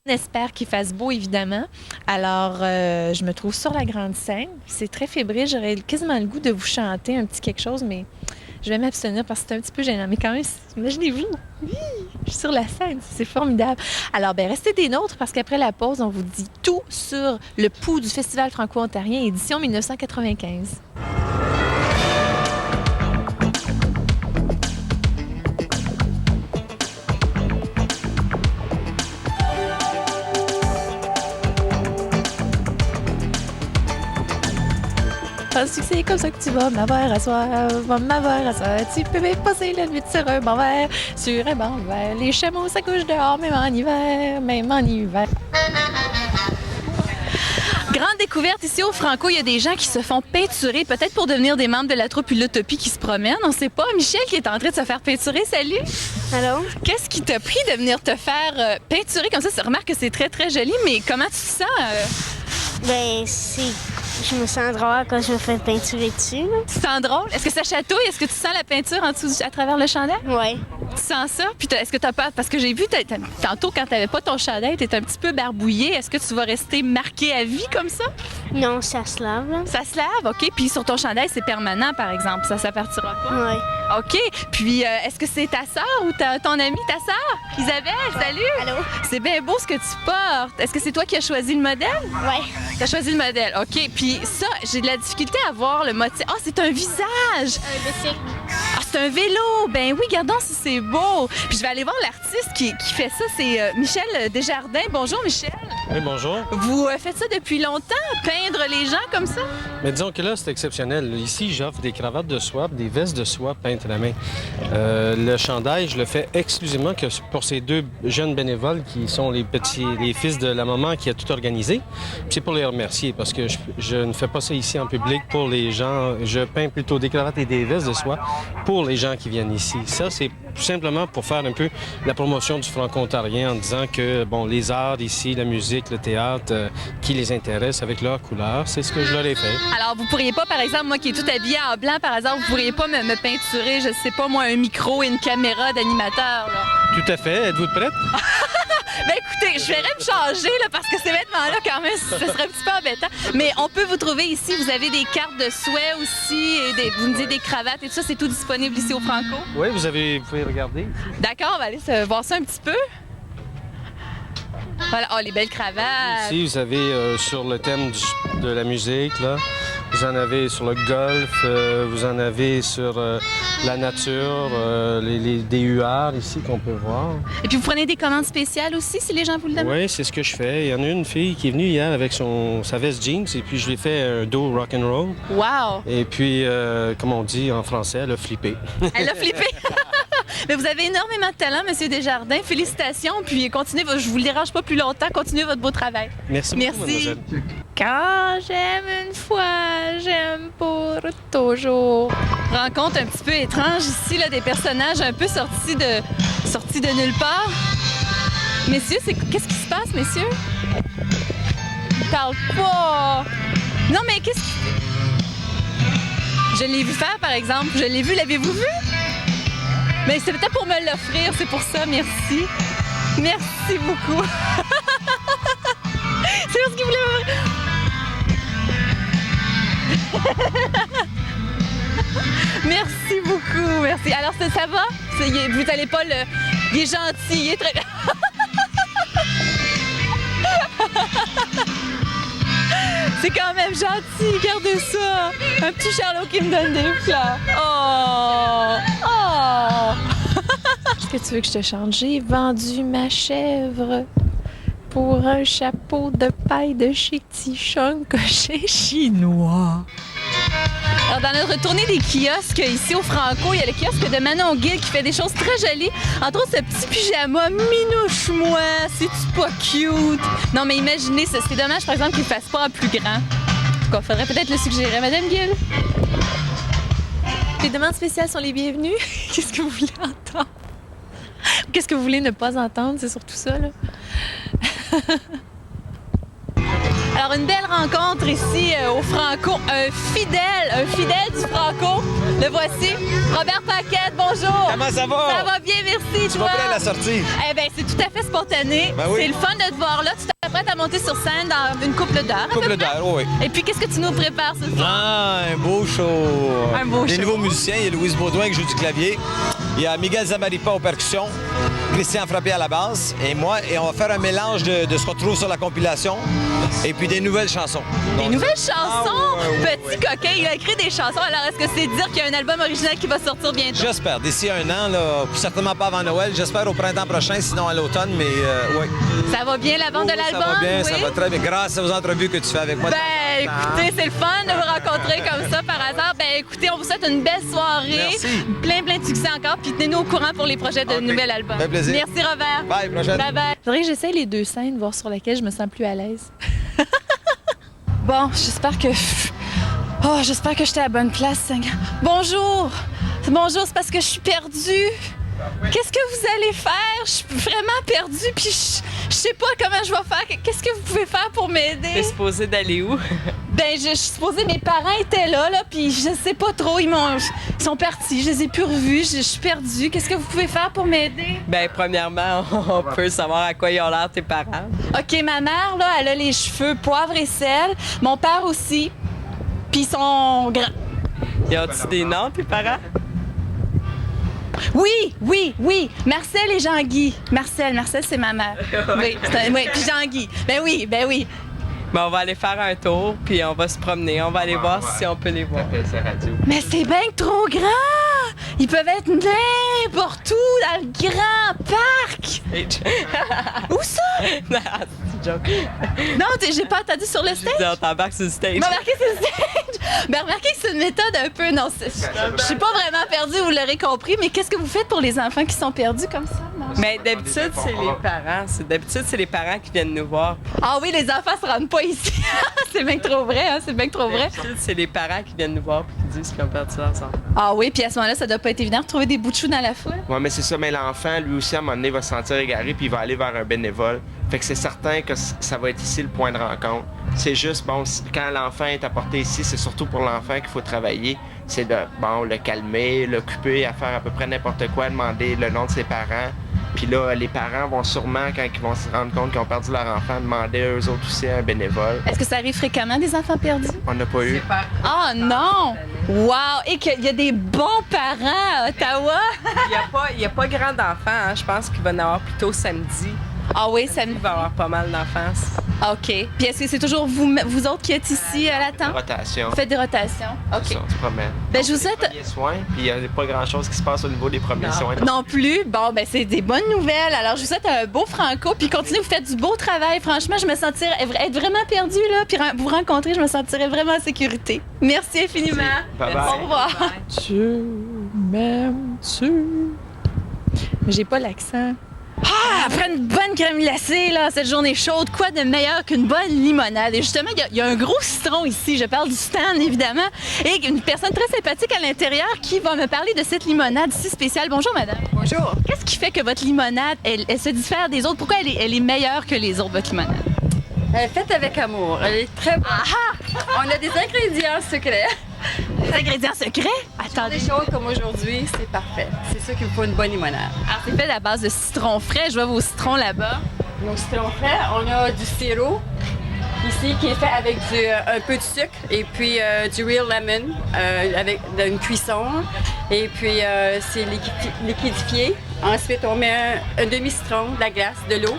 On espère qu'il fasse beau, évidemment. Alors, je me trouve sur la grande scène. C'est très fébrile. J'aurais quasiment le goût de vous chanter un petit quelque chose, mais je vais m'abstenir parce que c'est un petit peu gênant. Mais quand même, imaginez-vous, oui, je suis sur la scène. C'est formidable. Alors, ben, restez des nôtres parce qu'après la pause, on vous dit tout sur le pouls du Festival franco-ontarien édition 1995. Penses-tu que c'est comme ça que tu vas m'avoir à soir, tu peux même passer la nuit sur un banc vert, sur un banc vert. Les chameaux s'accouchent dehors, même en hiver, même en hiver. Grande découverte ici au Franco, il y a des gens qui se font peinturer, peut-être pour devenir des membres de la troupe Utopie qui se promènent, on sait pas. Michel qui est en train de se faire peinturer, salut! Allô? Qu'est-ce qui t'a pris de venir te faire peinturer comme ça? Remarque que c'est très, très joli, mais comment tu te sens? Ben, je me sens drôle quand je me fais peinturer dessus, là. Tu te sens drôle? Est-ce que ça chatouille? Est-ce que tu sens la peinture en dessous à travers le chandail? Ouais. Tu sens ça? Puis est-ce que t'as peur? Parce que j'ai vu tantôt quand t'avais pas ton chandail, t'étais un petit peu barbouillé. Est-ce que tu vas rester marqué à vie comme ça? Non, ça se lave, là. Ça se lave, OK. Puis sur ton chandail, c'est permanent, par exemple. Ça partira pas? Ouais. OK. Puis est-ce que c'est ta sœur ou ton amie, ta sœur? Isabelle, salut! Allô? C'est bien beau ce que tu portes. Est-ce que c'est toi qui as choisi le modèle? Ouais. T'as choisi le modèle, OK. Puis ça, j'ai de la difficulté à voir le motif. Ah, c'est un visage! Ah, c'est un vélo! Ben oui, regardons si c'est beau. Puis je vais aller voir l'artiste qui fait ça. C'est Michel Desjardins. Bonjour, Michel. Oui, bonjour. Vous faites ça depuis longtemps, peindre les gens comme ça? Mais disons que là, c'est exceptionnel. Ici, j'offre des cravates de soie, des vestes de soie peintes à la main. Le chandail, je le fais exclusivement que pour ces deux jeunes bénévoles qui sont les fils de la maman qui a tout organisé. Puis c'est pour les remercier parce que je ne fais pas ça ici en public pour les gens. Je peins plutôt des cravates et des vestes de soie pour les gens qui viennent ici. Ça, c'est tout simplement pour faire un peu la promotion du franco-ontarien en disant que, bon, les arts ici, la musique, le théâtre, qui les intéresse avec leurs couleurs, c'est ce que je leur ai fait. Alors, vous pourriez pas, par exemple, moi qui est tout habillée en blanc, par hasard, vous pourriez pas me peinturer, je sais pas, moi, un micro et une caméra d'animateur, là? Tout à fait. Êtes-vous prête? Ben écoutez, je verrais me changer là, parce que ces vêtements-là, quand même, ce serait un petit peu embêtant. Mais on peut vous trouver ici. Vous avez des cartes de souhait aussi, et vous me dites des cravates et tout ça. C'est tout disponible ici au Franco. Oui, vous pouvez regarder. D'accord, on va aller voir ça un petit peu. Voilà, oh, les belles cravates. Ici, vous avez sur le thème de la musique, là. Vous en avez sur le golf, vous en avez sur la nature, des huards ici qu'on peut voir. Et puis vous prenez des commandes spéciales aussi si les gens vous le demandent? Oui, c'est ce que je fais. Il y en a une fille qui est venue hier avec sa veste jeans et puis je lui ai fait un dos rock and roll. Wow! Et puis, comme on dit en français, elle a flippé. Elle a flippé! Mais vous avez énormément de talent, Monsieur Desjardins. Félicitations. Puis continuez, je vous le dérange pas plus longtemps. Continuez votre beau travail. Merci beaucoup, mademoiselle. Quand j'aime une fois, j'aime pour toujours. Rencontre un petit peu étrange ici, là, des personnages un peu sortis de nulle part. Messieurs, qu'est-ce qui se passe, messieurs? Ils parlent pas. Non, mais qu'est-ce qui... Je l'ai vu faire, par exemple. Je l'ai vu, l'avez-vous vu? Mais c'est peut-être pour me l'offrir, c'est pour ça, merci. Merci beaucoup. C'est parce qu'il voulait... Merci beaucoup, merci. Alors, ça va? Vous allez pas le... Il est gentil, il est très... C'est quand même gentil, regardez ça. Un petit Charlot qui me donne des fleurs. Oh! Oh! Qu'est-ce que tu veux que je te chante? J'ai vendu ma chèvre pour un chapeau de paille de chez Tichon coché chinois. Alors, dans notre tournée des kiosques ici au Franco, il y a le kiosque de Manon Gill qui fait des choses très jolies. Entre autres, ce petit pyjama minouche-moi, c'est-tu pas cute? Non, mais imaginez, c'est dommage, par exemple, qu'il ne fasse pas en plus grand. Il faudrait peut-être le suggérer. Madame Gill? Les demandes spéciales sont les bienvenues. Qu'est-ce que vous voulez entendre? Qu'est-ce que vous voulez ne pas entendre? C'est surtout ça, là. Alors, une belle rencontre ici au Franco. Un fidèle du Franco. Le voici. Robert Paquette, bonjour. Comment ça va? Ça va bien, merci. Tu Toi? vas prêt à la sortie? Eh bien, c'est tout à fait spontané. Ben oui. C'est le fun de te voir là. Tu t'apprêtes à monter sur scène dans une couple d'heures. à peu Couple près. d'heure, oui. Et puis, qu'est-ce que tu nous prépares ce soir? Ah, un beau show. Un beau Des show. nouveaux musiciens. Il y a Louise Baudouin qui joue du clavier. Il y a Miguel Zamaripa aux percussions. Christian Frappé à la basse. Et moi. Et on va faire un mélange de ce qu'on trouve sur la compilation. Et puis des nouvelles chansons. Des Donc, nouvelles chansons? ouais. Petit coquin, il a écrit des chansons. Alors, est-ce que c'est dire qu'il y a un album original qui va sortir bientôt? J'espère. D'ici un an, là, certainement pas avant Noël. J'espère au printemps prochain, sinon à l'automne. Mais oui. Ça va bien la vente de l'album? Ça va bien, oui? ça va très bien. Grâce aux entrevues que tu fais avec moi. Ben, écoutez, c'est le fun de vous rencontrer comme ça par hasard. Ben, écoutez, on vous souhaite une belle soirée. Merci. Plein de succès encore. Puis tenez-nous au courant pour les projets de Ok. nouvel album. Fait plaisir. Merci, Robert. Bye, prochaine. Bye bye. Faudrait que j'essaye les deux scènes, voir sur laquelle je me sens plus à l'aise. Bon, j'espère que. Oh, j'espère que j'étais à la bonne place, Seigneur. Bonjour! Bonjour, c'est parce que je suis perdue. Qu'est-ce que vous allez faire? Je suis vraiment perdue, puis je sais pas comment je vais faire. Qu'est-ce que vous pouvez faire pour m'aider? T'es supposé d'aller où? Ben, je suis supposée, mes parents étaient là, puis je sais pas trop, ils sont partis, je les ai plus revus, je suis perdue. Qu'est-ce que vous pouvez faire pour m'aider? Ben, premièrement, on peut savoir à quoi ils ont l'air tes parents. OK, ma mère, là, elle a les cheveux poivre et sel. Mon père aussi. Puis ils sont grands. Ils ont-tu des noms, tes parents? Oui. Marcel et Jean-Guy. Marcel, c'est ma mère. Oui, oui. Puis Jean-Guy. Ben oui. Ben, on va aller faire un tour, puis on va se promener. On va aller voir si on peut les voir. Mais c'est bien trop grand! Ils peuvent être n'importe où dans le grand parc! Où ça? C'est une joke. Non, j'ai pas entendu sur le Je stage. dis, on t'embarque sur le stage. M'a remarqué sur le stage. Ben, remarquez que c'est une méthode un peu. Non, je suis pas vraiment perdue, vous l'aurez compris, mais qu'est-ce que vous faites pour les enfants qui sont perdus comme ça? Mais d'habitude, c'est les parents. D'habitude, c'est les parents qui viennent nous voir. Ah oui, les enfants se rendent pas ici. C'est bien trop vrai, hein? C'est bien trop vrai. D'habitude, c'est les parents qui viennent nous voir et qui disent qu'ils ont perdu leur enfant. Ah oui, puis à ce moment-là, ça doit pas être évident de trouver des bouts de chou dans la foule. Oui, mais c'est ça. Mais l'enfant, lui aussi, à un moment donné, va se sentir égaré puis il va aller vers un bénévole. Fait que c'est certain que ça va être ici le point de rencontre. C'est juste, bon, quand l'enfant est apporté ici, c'est surtout pour l'enfant qu'il faut travailler. C'est de, bon, le calmer, l'occuper à faire à peu près n'importe quoi, demander le nom de ses parents. Puis là, les parents vont sûrement, quand ils vont se rendre compte qu'ils ont perdu leur enfant, demander eux autres aussi à un bénévole. Est-ce que ça arrive fréquemment, des enfants perdus? On n'a pas eu. Ah non! Wow! Et qu'il y a des bons parents à Ottawa! Il n'y a pas grand d'enfants. Hein. Je pense qu'il va y en avoir plutôt samedi. Ah oui, ça me Il va y avoir pas mal d'enfants. OK. Puis est-ce que c'est toujours vous autres qui êtes ici à la tente? Rotation. Vous faites des rotations? OK. C'est ça, on se promène. Ben, je vous C'est les souhaite... premiers soins, puis il n'y a pas grand-chose qui se passe au niveau des premiers soins. Non plus. Bon, ben c'est des bonnes nouvelles. Alors, je vous souhaite un beau franco, puis continuez, vous faites du beau travail. Franchement, je me sentirais être vraiment perdue, là, puis vous rencontrer, je me sentirais vraiment en sécurité. Merci infiniment. Bye-bye. Au revoir. Tu m'aimes-tu? Mais j'ai pas l'accent. Ah, après une bonne crème glacée, là, cette journée chaude, quoi de meilleur qu'une bonne limonade? Et justement, il y a un gros citron ici. Je parle du stand, évidemment. Et une personne très sympathique à l'intérieur qui va me parler de cette limonade si spéciale. Bonjour, madame. Bonjour. Qu'est-ce qui fait que votre limonade, elle se diffère des autres? Pourquoi elle est meilleure que les autres, votre limonade? Elle est faite avec amour. Elle est très bonne. On a des ingrédients secrets. Les ingrédients secrets? Attendez. Des choses comme aujourd'hui, c'est parfait. C'est ça qu'il vous faut une bonne limonade. Alors, c'est fait à base de citron frais. Je vois vos citrons là-bas. Nos citrons frais, on a du sirop ici qui est fait avec un peu de sucre et puis du real lemon avec une cuisson. Et puis c'est liquidifié. Ensuite, on met un demi-citron, de la glace, de l'eau.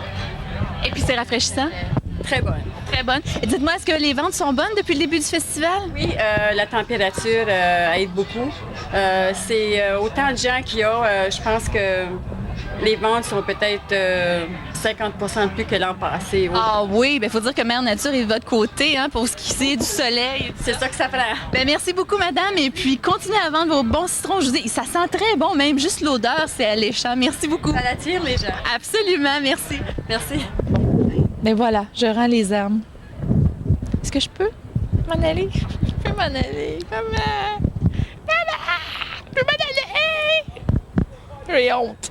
Et puis, c'est rafraîchissant. Très bonne. Très bonne. Et dites-moi, est-ce que les ventes sont bonnes depuis le début du festival? Oui, la température aide beaucoup. C'est autant de gens qu'il y a. Je pense que les ventes sont peut-être 50 de plus que l'an passé. Oui. Ah oui, il faut dire que Mère Nature est de votre côté hein, pour ce qui est du soleil. C'est ça que ça prend. Ben, merci beaucoup, madame. Et puis, continuez à vendre vos bons citrons. Je vous dis, ça sent très bon, même juste l'odeur, c'est alléchant. Merci beaucoup. Ça attire les gens. Absolument, merci. Merci. Ben voilà, je rends les armes. Est-ce que je peux m'en aller? Je peux m'en aller. Maman! Maman! Je peux m'en aller! J'ai honte.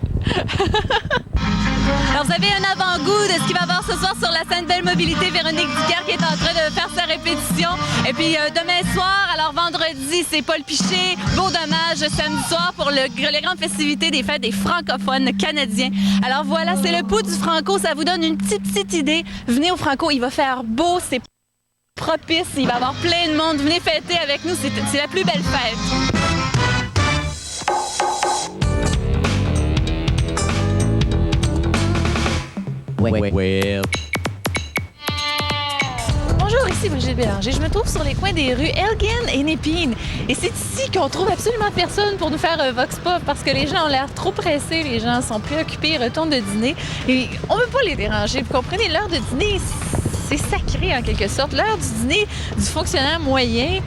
Alors, vous avez un avant-goût avant-goût de ce qu'il va y avoir ce soir sur la scène Belle Mobilité. Véronique Dicker qui est en train de faire sa répétition. Et puis demain soir, alors vendredi, c'est Paul Piché. Beau dommage, samedi soir pour les grandes festivités des fêtes des francophones canadiens. Alors voilà, c'est le pouls du Franco. Ça vous donne une petite idée. Venez au Franco, il va faire beau, c'est propice, il va y avoir plein de monde. Venez fêter avec nous, c'est la plus belle fête. Bonjour, ici Brigitte Bélanger. Je me trouve sur les coins des rues Elgin et Népine. Et c'est ici qu'on trouve absolument personne pour nous faire Vox Pop parce que les gens ont l'air trop pressés, les gens sont préoccupés, retournent de dîner. Et on ne veut pas les déranger. Vous comprenez, l'heure de dîner, c'est sacré en quelque sorte. L'heure du dîner du fonctionnaire moyen,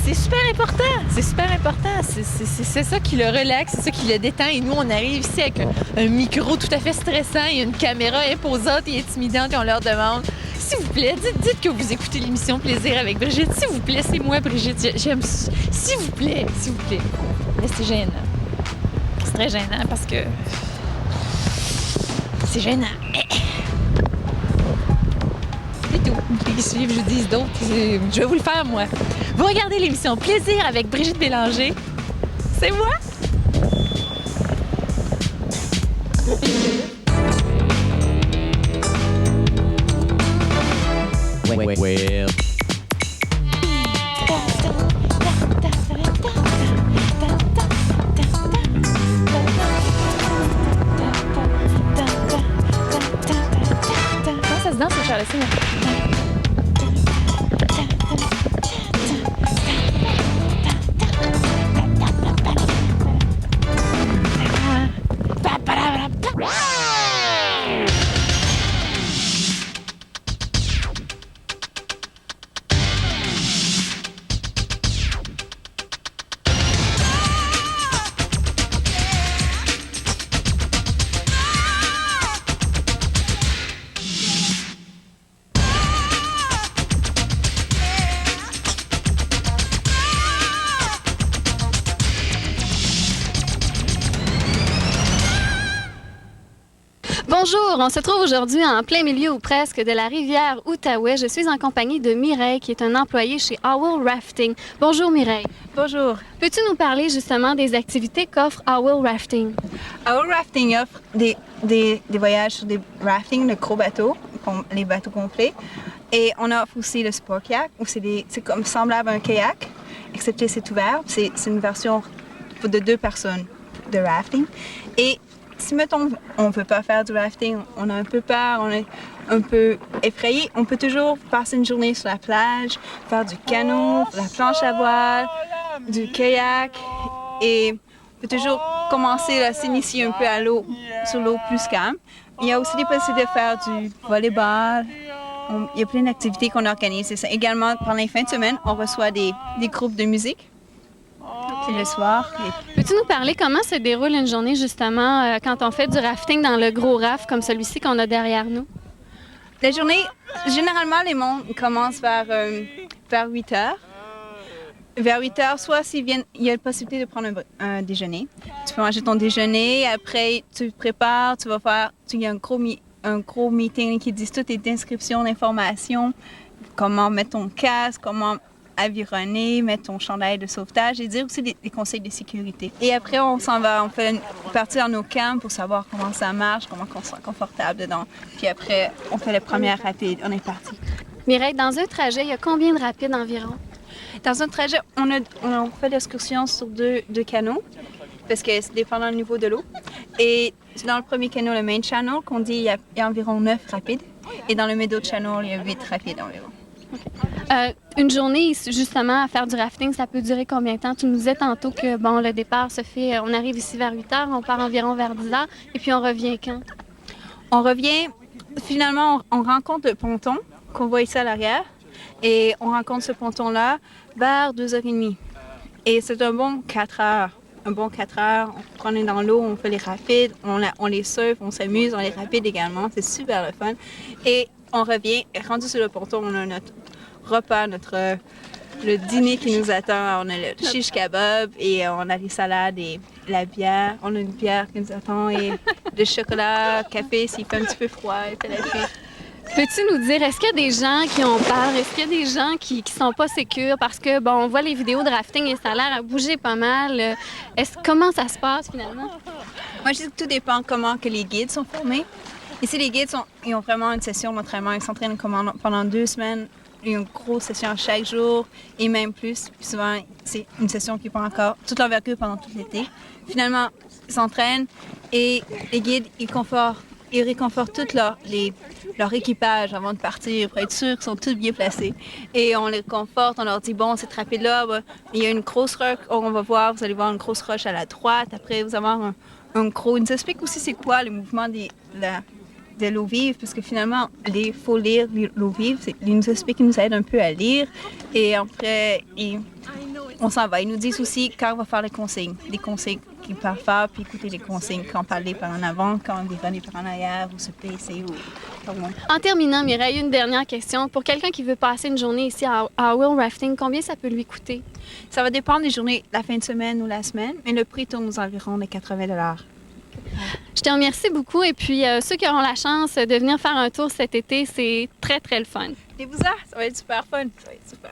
c'est super important. C'est super important. C'est ça qui le relaxe, c'est ça qui le détend. Et nous, on arrive ici avec un micro tout à fait stressant et une caméra imposante et intimidante et on leur demande, s'il vous plaît, dites que vous écoutez l'émission Plaisir avec Brigitte. S'il vous plaît, c'est moi, Brigitte. J'aime... S'il vous plaît, s'il vous plaît. Mais c'est gênant. C'est très gênant parce que... C'est gênant. C'est tout. Qui suivent, je dis d'autres. Je vais vous le faire, moi. Vous regardez l'émission Plaisir avec Brigitte Bélanger. C'est moi? Comment ça se danse, Charles? Bonjour, on se trouve aujourd'hui en plein milieu ou presque de la rivière Outaouais. Je suis en compagnie de Mireille, qui est un employé chez Owl Rafting. Bonjour Mireille. Bonjour. Peux-tu nous parler justement des activités qu'offre Owl Rafting? Owl Rafting offre des voyages sur des raftings, de gros bateaux, les bateaux complets. Et on offre aussi le sport kayak, où c'est comme semblable à un kayak, excepté c'est ouvert. C'est une version de 2 personnes de rafting. Et si, mettons, on ne peut pas faire du rafting, on a un peu peur, on est un peu effrayé, on peut toujours passer une journée sur la plage, faire du canot, la planche à voile, du kayak et on peut toujours commencer à s'initier un peu à l'eau, sur l'eau plus calme. Il y a aussi des possibilités de faire du volleyball. Il y a plein d'activités qu'on organise. Et ça, également, pendant les fins de semaine, on reçoit des groupes de musique. Le soir. Peux-tu nous parler comment se déroule une journée justement quand on fait du rafting dans le gros raft comme celui-ci qu'on a derrière nous? La journée, généralement, les mondes commencent vers 8 heures. Vers 8 heures, soit il y a la possibilité de prendre un déjeuner. Tu peux manger ton déjeuner, après tu te prépares, il y a un gros meeting qui dit toutes tes inscriptions, d'informations, comment mettre ton casque, comment avironner, mettre ton chandail de sauvetage et dire aussi des conseils de sécurité. Et après, on s'en va, on fait une partie dans nos camps pour savoir comment ça marche, comment on se sent confortable dedans. Puis après, on fait les premières rapides. On est parti. Mireille, dans un trajet, il y a combien de rapides environ? Dans un trajet, on fait l'excursion sur deux canots parce que c'est dépendant du niveau de l'eau. Et dans le premier canot, le main channel, qu'on dit, il y a environ 9 rapides. Et dans le middle channel, il y a 8 rapides environ. Une journée, justement, à faire du rafting, ça peut durer combien de temps? Tu nous disais tantôt que, bon, le départ se fait, on arrive ici vers 8 heures, on part environ vers 10 heures, et puis on revient quand? On revient, finalement, on rencontre le ponton qu'on voit ici à l'arrière, et on rencontre ce ponton-là vers 2h30. Et c'est un bon 4 heures. Un bon 4 heures, on est dans l'eau, on fait les rapides, on les surfe, on s'amuse, on les rapide également, c'est super le fun. Et on revient, rendu sur le ponton, on a notre repas, notre le dîner qui nous attend. On a le shish kebab et on a les salades et la bière. On a une bière qui nous attend et le chocolat, café s'il fait un petit peu froid et puis la fille. Peux-tu nous dire, est-ce qu'il y a des gens qui ont peur? Est-ce qu'il y a des gens qui sont pas sécures? Parce que, bon, on voit les vidéos de rafting et ça a l'air à bouger pas mal. Comment ça se passe, finalement? Moi, je dis que tout dépend comment que les guides sont formés. Ici, les guides, ils ont vraiment une session d'entraînement. Ils s'entraînent pendant 2 semaines. Il y a une grosse session chaque jour et même plus. Puis souvent, c'est une session qui prend encore toute l'envergure pendant tout l'été. Finalement, ils s'entraînent et les guides, ils réconfortent tout leur équipage avant de partir pour être sûr qu'ils sont tous bien placés. Et on les conforte, on leur dit, bon, cette rapide-là, il y a une grosse roche, on va voir, vous allez voir une grosse roche à la droite. Après, vous allez avoir un gros... Ils nous expliquent aussi c'est quoi le mouvement de l'eau vive, parce que finalement, il faut lire l'eau vive. Ils nous expliquent, ils nous aident un peu à lire. Et après, on s'en va. Ils nous disent aussi quand on va faire les consignes qu'ils peuvent faire, puis écouter les consignes, quand parler par en avant, quand dérailler par en arrière, ou se baisser, ou... En terminant, Mireille, une dernière question. Pour quelqu'un qui veut passer une journée ici à Will Rafting, combien ça peut lui coûter? Ça va dépendre des journées, la fin de semaine ou la semaine, mais le prix tourne aux environs de 80 $. Je te remercie beaucoup. Et puis, ceux qui auront la chance de venir faire un tour cet été, c'est très, très le fun. Venez-vous-en, ça va être super fun. Ça va être super.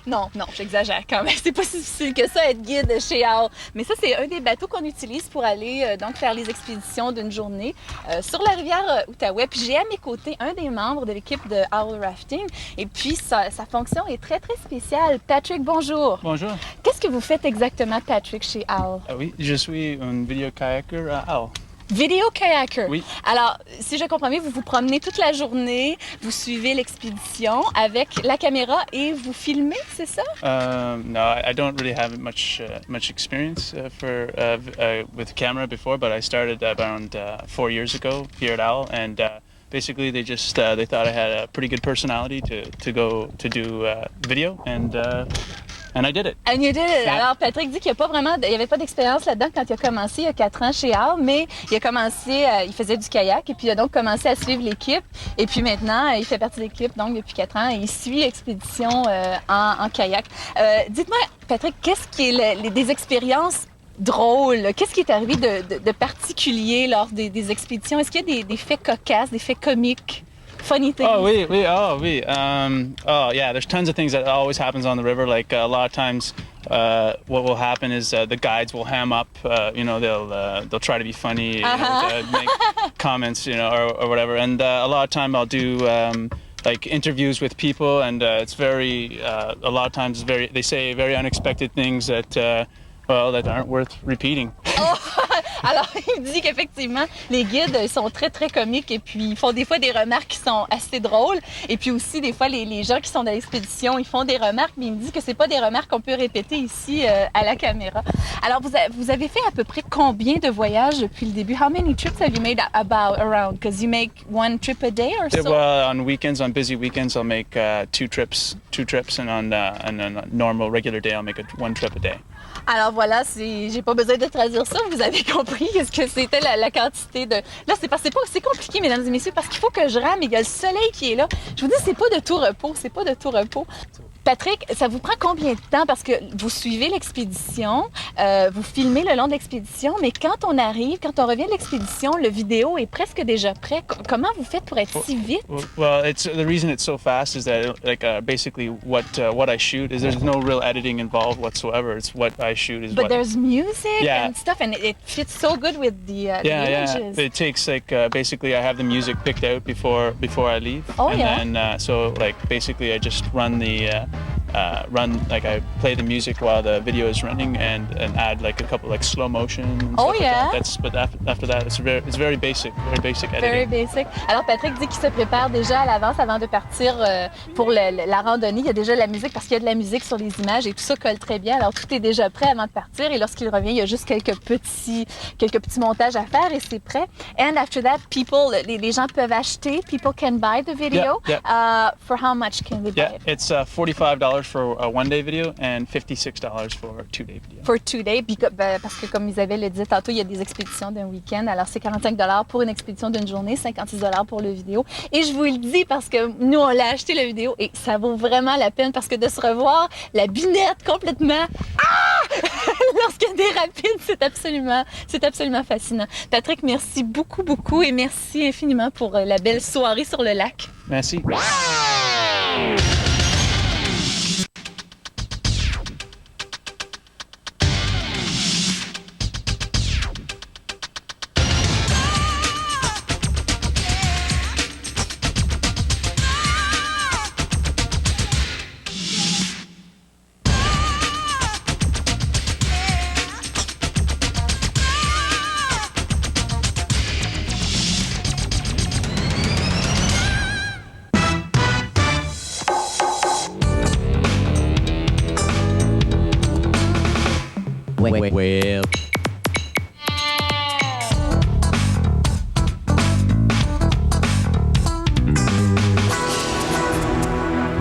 Non, j'exagère quand même. C'est pas si difficile que ça, être guide chez Owl. Mais ça, c'est un des bateaux qu'on utilise pour aller donc faire les expéditions d'une journée sur la rivière Outaouais. Puis j'ai à mes côtés un des membres de l'équipe de Owl Rafting. Et puis, sa fonction est très, très spéciale. Patrick, bonjour. Bonjour. Qu'est-ce que vous faites exactement, Patrick, chez Owl? Ah oui, je suis un vidéo kayaker à Owl. Vidéo kayaker. Oui. Alors, si je comprends bien, vous vous promenez toute la journée, vous suivez l'expédition avec la caméra et vous filmez, c'est ça? No, I don't really have much experience with camera before, but I started around 4 years ago here at Owl, and basically they thought I had a pretty good personality to do video, and I did it. And you did it. Yeah. Alors, Patrick dit qu'il n'y avait pas d'expérience là-dedans quand il a commencé il y a 4 ans chez Owl, mais il a commencé, il faisait du kayak et puis il a donc commencé à suivre l'équipe. Et puis maintenant, il fait partie de l'équipe donc depuis 4 ans et il suit l'expédition en kayak. Dites-moi, Patrick, qu'est-ce qui est des expériences drôles? Qu'est-ce qui est arrivé de particulier lors des expéditions? Est-ce qu'il y a des faits cocasses, des faits comiques? Funny things. Oh, yeah, there's tons of things that always happens on the river. Like a lot of times, what will happen is the guides will ham up. They'll try to be funny, make comments, or whatever. And a lot of time I'll do like interviews with people, and it's very a lot of times they say very unexpected things that aren't worth repeating. Alors, il dit qu'effectivement, les guides ils sont très, très comiques et puis ils font des fois des remarques qui sont assez drôles. Et puis aussi, des fois, les gens qui sont dans l'expédition, ils font des remarques, mais il me dit que c'est pas des remarques qu'on peut répéter ici à la caméra. Alors, vous avez fait à peu près combien de voyages depuis le début? How many trips have you made around? Because you make one trip a day or so? Well, on busy weekends, I'll make 2 trips, and on a normal, regular day, I'll make 1 trip a day. Alors voilà, j'ai pas besoin de traduire ça, vous avez compris ce que c'était la quantité de... Là, c'est compliqué, mesdames et messieurs, parce qu'il faut que je rame, il y a le soleil qui est là. Je vous dis, c'est pas de tout repos. Patrick, ça vous prend combien de temps? Parce que vous suivez l'expédition, vous filmez le long de l'expédition, mais quand on revient de l'expédition, le vidéo est presque déjà prêt. Comment vous faites pour être si vite? Well, the reason it's so fast is that basically what I shoot is there's no real editing involved whatsoever. It's what I shoot is. But there's music and stuff, and it fits so good with the images. It takes basically I have the music picked out before I leave. Oh, and then so basically I just run I play the music while the video is running and add a couple slow motion and stuff like that. But after that it's very basic editing. Very basic. Alors Patrick dit qu'il se prépare déjà à l'avance avant de partir pour la randonnée. Il y a déjà la musique parce qu'il y a de la musique sur les images et tout ça colle très bien. Alors tout est déjà prêt avant de partir et lorsqu'il revient, il y a juste quelques petits montages à faire et c'est prêt. And after that, les gens peuvent acheter. People can buy the video. Yeah. For how much can we buy it? It's $45 for a one-day video and $56 for a two-day video. For 2 days, puis parce que comme Isabelle le disait tantôt, il y a des expéditions d'un week-end. Alors, c'est 45 $ pour une expédition d'une journée, 56 $ pour le vidéo. Et je vous le dis parce que nous, on l'a acheté, le vidéo, et ça vaut vraiment la peine parce que de se revoir la binette complètement... Lorsqu'il y a des rapides, c'est absolument fascinant. Patrick, merci beaucoup, beaucoup, et merci infiniment pour la belle soirée sur le lac. Merci. Well.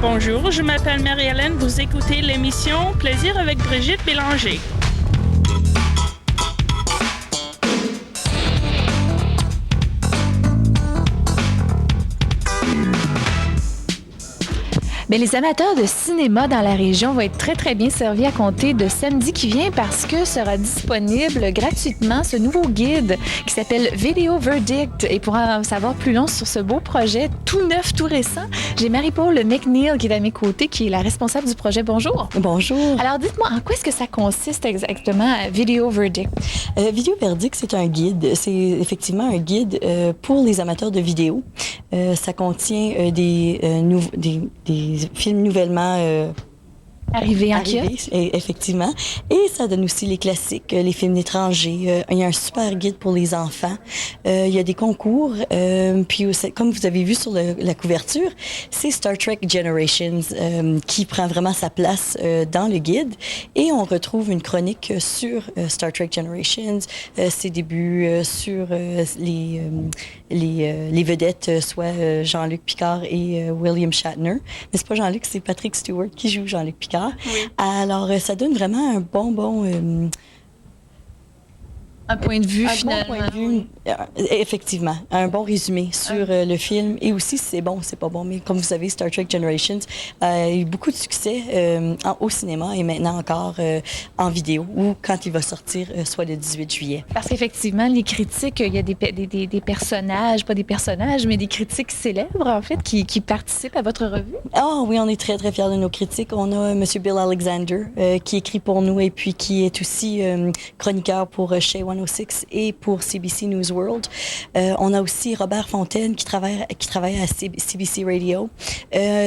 Bonjour, je m'appelle Marie-Hélène. Vous écoutez l'émission Plaisir avec Brigitte Bélanger. Bien, les amateurs de cinéma dans la région vont être très bien servis à compter de samedi qui vient parce que sera disponible gratuitement ce nouveau guide qui s'appelle Video Verdict. Et pour en savoir plus long sur ce beau projet tout neuf, tout récent, j'ai Marie-Paul McNeil qui est à mes côtés, qui est la responsable du projet. Bonjour. Bonjour. Alors, dites-moi, en quoi est-ce que ça consiste exactement, Video Verdict? Video Verdict, c'est un guide. C'est effectivement un guide pour les amateurs de vidéo. Ça contient des films nouvellement arrivés en kiosque. Effectivement. Et ça donne aussi les classiques, les films étrangers. Il y a un super guide pour les enfants. Il y a des concours. Puis, comme vous avez vu sur la couverture, c'est Star Trek Generations qui prend vraiment sa place dans le guide. Et on retrouve une chronique sur Star Trek Generations, ses débuts, sur les vedettes, soit Jean-Luc Picard et William Shatner. Mais c'est pas Jean-Luc, c'est Patrick Stewart qui joue Jean-Luc Picard. Oui. Alors, ça donne vraiment un bon un point de vue, finalement. Bon point de vue, effectivement. Un bon résumé sur le film. Et aussi, si c'est bon, c'est pas bon. Mais comme vous savez, Star Trek Generations a eu beaucoup de succès au cinéma et maintenant encore en vidéo ou quand il va sortir, soit le 18 juillet. Parce qu'effectivement, les critiques, il y a des personnages, pas des personnages, mais des critiques célèbres, en fait, qui participent à votre revue. Ah oui, on est très fiers de nos critiques. On a M. Bill Alexander qui écrit pour nous et puis qui est aussi chroniqueur pour Shea 106 et pour CBC News World. On a aussi Robert Fontaine qui travaille à CBC Radio.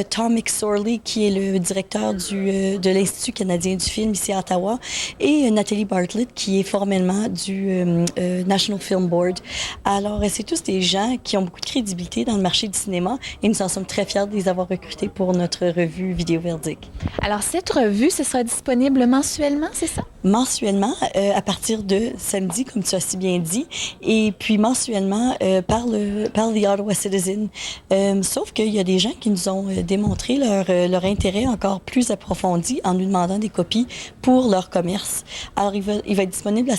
Tom McSorley qui est le directeur de l'Institut canadien du film ici à Ottawa. Et Nathalie Bartlett qui est formellement du National Film Board. Alors, c'est tous des gens qui ont beaucoup de crédibilité dans le marché du cinéma et nous en sommes très fiers de les avoir recrutés pour notre revue Video Verdict. Alors, cette revue, ce sera disponible mensuellement, c'est ça? Mensuellement, à partir de samedi, comme tu as si bien dit, et puis mensuellement par The Ottawa Citizen. Sauf qu'il y a des gens qui nous ont démontré leur intérêt encore plus approfondi en nous demandant des copies pour leur commerce. Alors, il va être disponible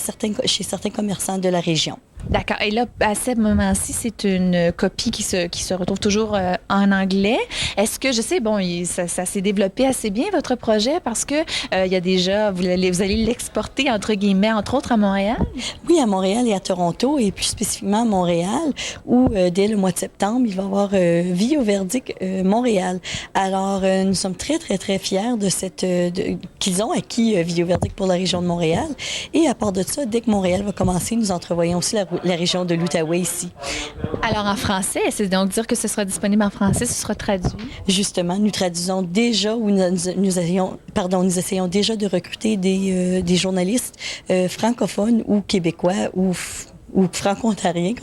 chez certains commerçants de la région. D'accord. Et là, à ce moment-ci, c'est une copie qui se retrouve toujours en anglais. Est-ce que, je sais, bon, ça s'est développé assez bien, votre projet, parce que il y a déjà, vous allez l'exporter, entre guillemets, entre autres à Montréal? Oui, à Montréal et à Toronto, et plus spécifiquement à Montréal, où dès le mois de septembre, il va y avoir Video Verdict Montréal. Alors, nous sommes très fiers de qu'ils ont acquis Video Verdict pour la région de Montréal. Et à part de ça, dès que Montréal va commencer, nous entrevoyons aussi la région de l'Outaouais ici. Alors en français, c'est donc dire que ce sera disponible en français, ce sera traduit? Justement, nous traduisons déjà ou nous essayons déjà de recruter des journalistes francophones ou québécois ou ou franco-ontarien,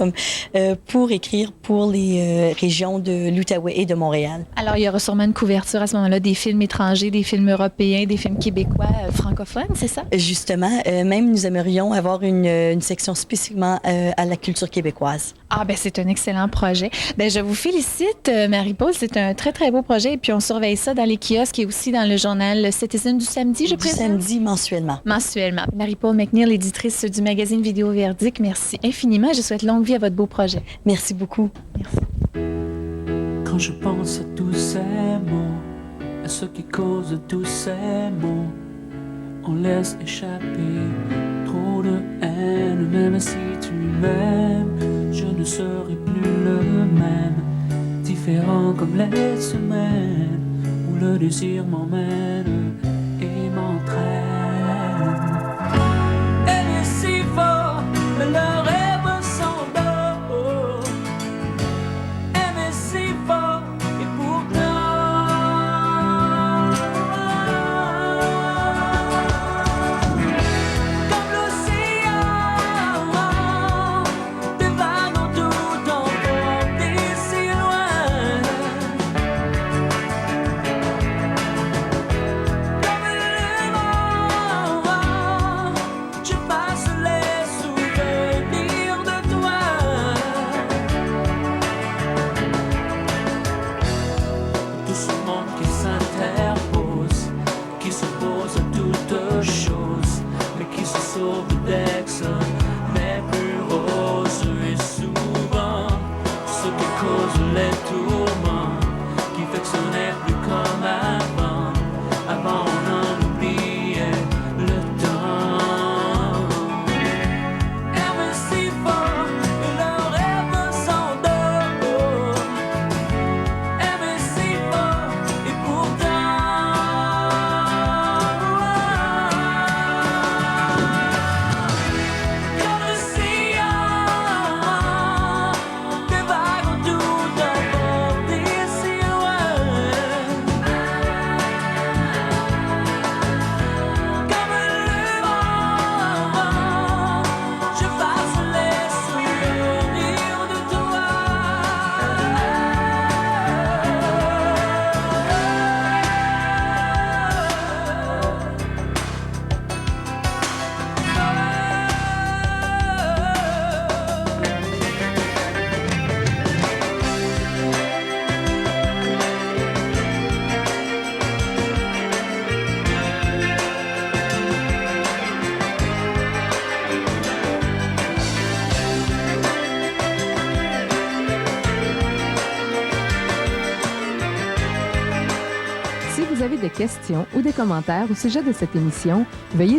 pour écrire pour les régions de l'Outaouais et de Montréal. Alors, il y aura sûrement une couverture à ce moment-là des films étrangers, des films européens, des films québécois francophones, c'est ça? Justement, même nous aimerions avoir une section spécifiquement à la culture québécoise. Ah, ben c'est un excellent projet. Ben je vous félicite, Marie-Paul. C'est un très, très beau projet. Et puis, on surveille ça dans les kiosques et aussi dans le journal Citizen du samedi, je présume? Du samedi, mensuellement. Mensuellement. Marie-Paul McNeil, l'éditrice du magazine Vidéo Verdict, merci infiniment. Je souhaite longue vie à votre beau projet. Merci beaucoup. Merci. Quand je pense à tous ces mots, à ceux qui causent tous ces mots, on laisse échapper trop de haine. Même si tu m'aimes, je ne serai plus le même. Différent comme les semaines où le désir m'emmène et m'entraîne. Elle est si fort, mais le rêve s'endort. Elle est si fort, et pourtant comme l'océan, des vagues ont tout emporté si loin. Comme le vent, je passe les souvenirs de toi. Tout ce monde qui s'interpose, qui s'oppose à toute chose, mais qui se sauve dès que ce n'est plus rose. Et souvent, ce qui cause les tourments, qui fait que ce n'est plus comme avant. Avant on en oubliait le temps. Elle est si fort, et le rêve s'endort. Elle est si fort, et pourtant comme l'océan, des vagues ont tout emporté si loin. Comme le vent, je passe les souvenirs de toi. Si vous avez des questions ou des commentaires au sujet de cette émission, veuillez nous